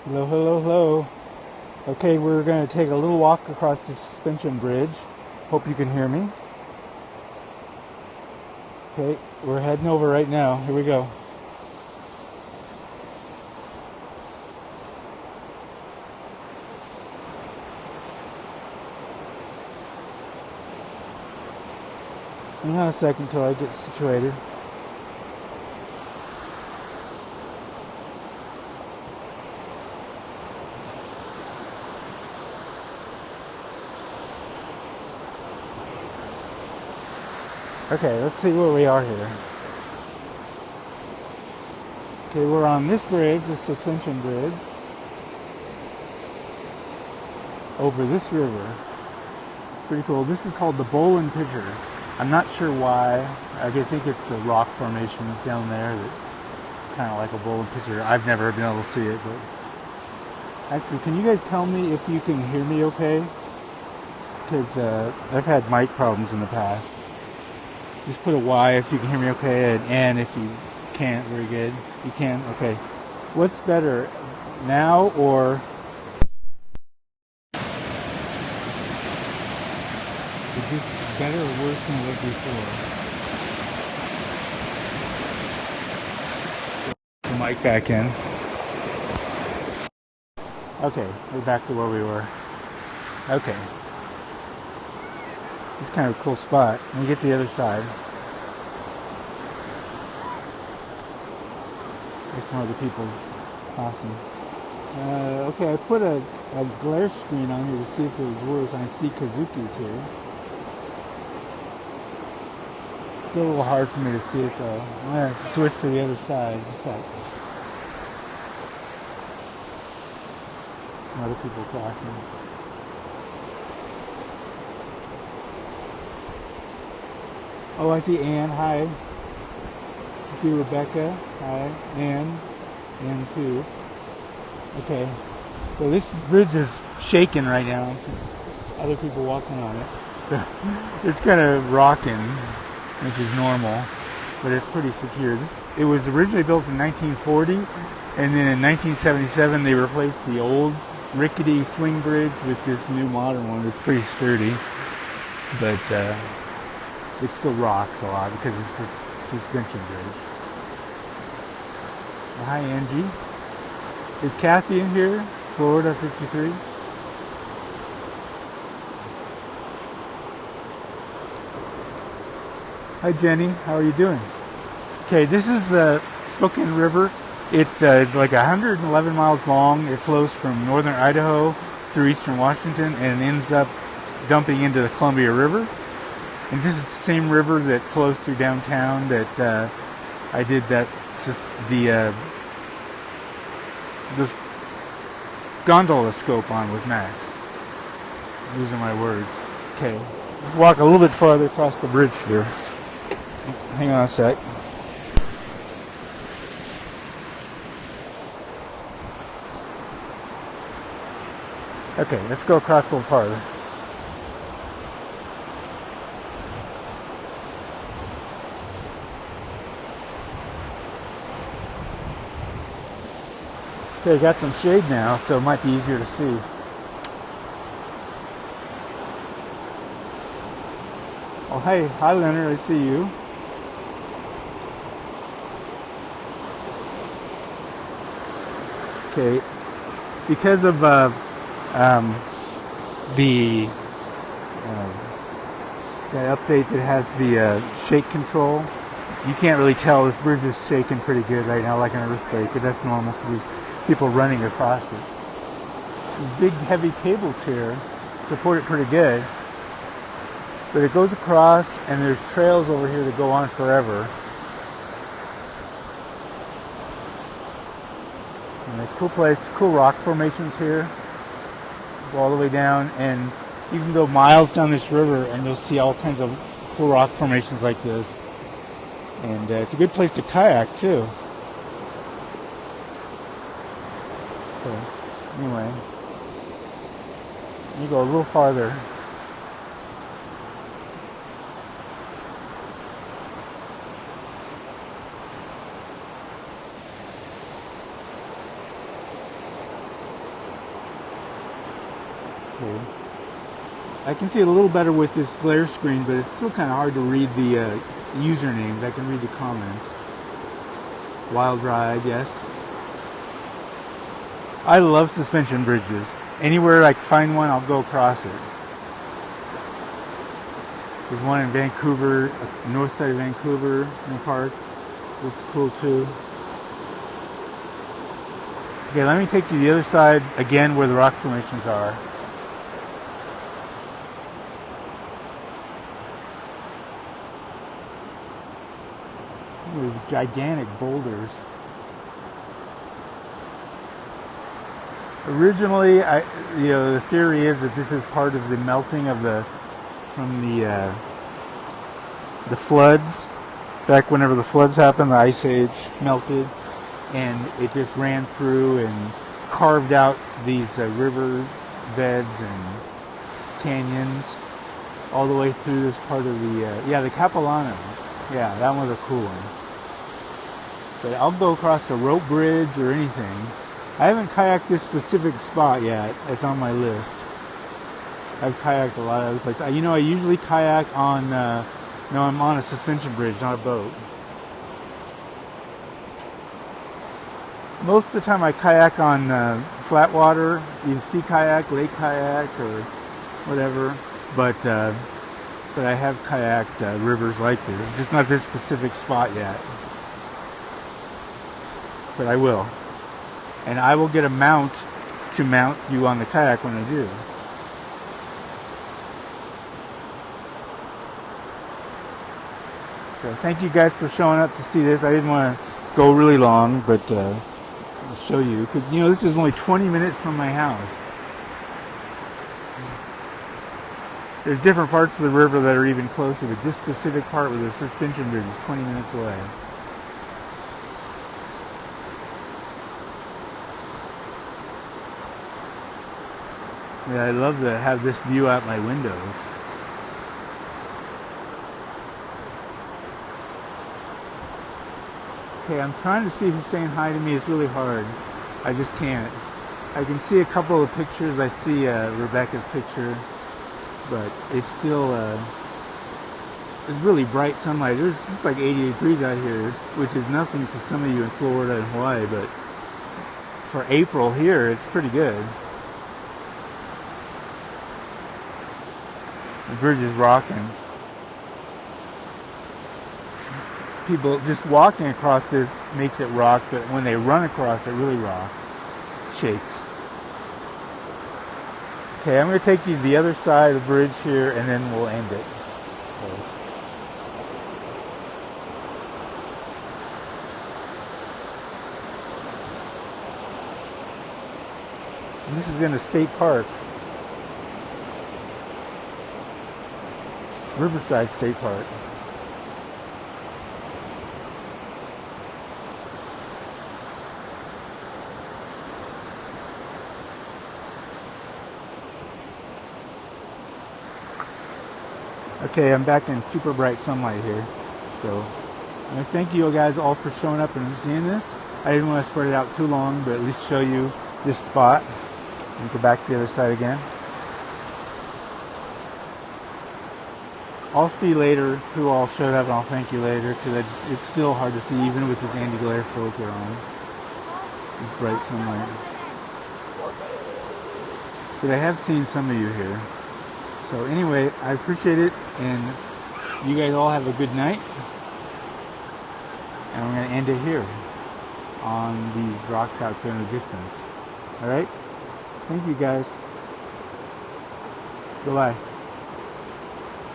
Hello, hello, hello. Okay, we're going to take a little walk across the suspension bridge. Hope you can hear me. Okay, we're heading over right now. Here we go. Hang on a second till I get situated. Okay, let's see where we are here. Okay, we're on this bridge, the suspension bridge, over this river. Pretty cool. This is called the Bowl and Pitcher. I'm not sure why. I think it's the rock formations down there that kind of like a bowl and pitcher. I've never been able to see it, but actually, can you guys tell me if you can hear me okay? Because I've had mic problems in the past. Just put a Y if you can hear me okay, and N if you can't. Very good. You can? Okay. What's better, now or... Is this better or worse than it was before? The mic back in. Okay, we're back to where we were. Okay. It's kind of a cool spot. Let me get to the other side. There's some other people crossing. Okay, I put a glare screen on here to see if it was worse. I see Kazuki's here. Still a little hard for me to see it though. I'm going to switch to the other side. Just a sec. Some other people crossing. Oh, I see Ann. Hi. I see Rebecca. Hi. Ann. Ann too. Okay. So this bridge is shaking right now. There's other people walking on it. So it's kind of rocking, which is normal, but it's pretty secure. It was originally built in 1940, and then in 1977 they replaced the old rickety swing bridge with this new modern one. It's pretty sturdy, but it still rocks a lot because it's a suspension bridge. Well, hi, Angie. Is Kathy in here? Florida 53. Hi, Jenny. How are you doing? Okay, this is the Spokane River. It is like 111 miles long. It flows from northern Idaho through eastern Washington and ends up dumping into the Columbia River. And this is the same river that flows through downtown that I did the gondola scope on with Max. These are my words. Okay, let's walk a little bit farther across the bridge here. Hang on a sec. Okay, let's go across a little farther. Okay, got some shade now, so it might be easier to see. Oh, hey, hi Leonard, I see you. Okay, because of the update that has the shake control, you can't really tell. This bridge is shaking pretty good right now, like an earthquake, but that's normal for these people running across it. These big heavy cables here support it pretty good, but it goes across and there's trails over here that go on forever. And it's a cool place, cool rock formations here. Go all the way down, and you can go miles down this river and you'll see all kinds of cool rock formations like this. And it's a good place to kayak too. So, anyway, you go a little farther. cool. I can see it a little better with this glare screen, but it's still kind of hard to read the usernames. I can read the comments. Wild ride, yes. I love suspension bridges. Anywhere I find one, I'll go across it. There's one in Vancouver, north side of Vancouver in the park. It's cool too. Okay, let me take you to the other side again where the rock formations are. There's gigantic boulders. Originally, the theory is that this is part of the melting from the floods. Back whenever the floods happened, the ice age melted, and it just ran through and carved out these river beds and canyons all the way through this part of the Capilano. Yeah, that one's a cool one. But I'll go across a rope bridge or anything. I haven't kayaked this specific spot yet. It's on my list. I've kayaked a lot of other places. I usually kayak on, I'm on a suspension bridge, not a boat. Most of the time I kayak on flat water, either sea kayak, lake kayak, or whatever. But I have kayaked rivers like this. It's just not this specific spot yet. But I will. And I will get a mount to mount you on the kayak when I do. So thank you guys for showing up to see this. I didn't want to go really long, but I'll show you. Because, this is only 20 minutes from my house. There's different parts of the river that are even closer, but this specific part with the suspension bridge is 20 minutes away. Yeah, I love to have this view out my windows. Okay, I'm trying to see who's saying hi to me. It's really hard. I just can't. I can see a couple of pictures. I see Rebecca's picture, but it's still it's really bright sunlight. It's just like 80 degrees out here, which is nothing to some of you in Florida and Hawaii, but for April here, it's pretty good. The bridge is rocking. People just walking across this makes it rock, but when they run across it really rocks. Shakes. Okay, I'm going to take you to the other side of the bridge here and then we'll end it. This is in a state park. Riverside State Park. Okay, I'm back in super bright sunlight here. So, I want to thank you guys all for showing up and seeing this. I didn't want to spread it out too long, but at least show you this spot. And go back to the other side again. I'll see later who all showed up, and I'll thank you later, because it's still hard to see, even with this anti-glare filter on. This bright sunlight. But I have seen some of you here. So anyway, I appreciate it, and you guys all have a good night. And I'm going to end it here on these rocks out there in the distance. Alright? Thank you guys. Goodbye.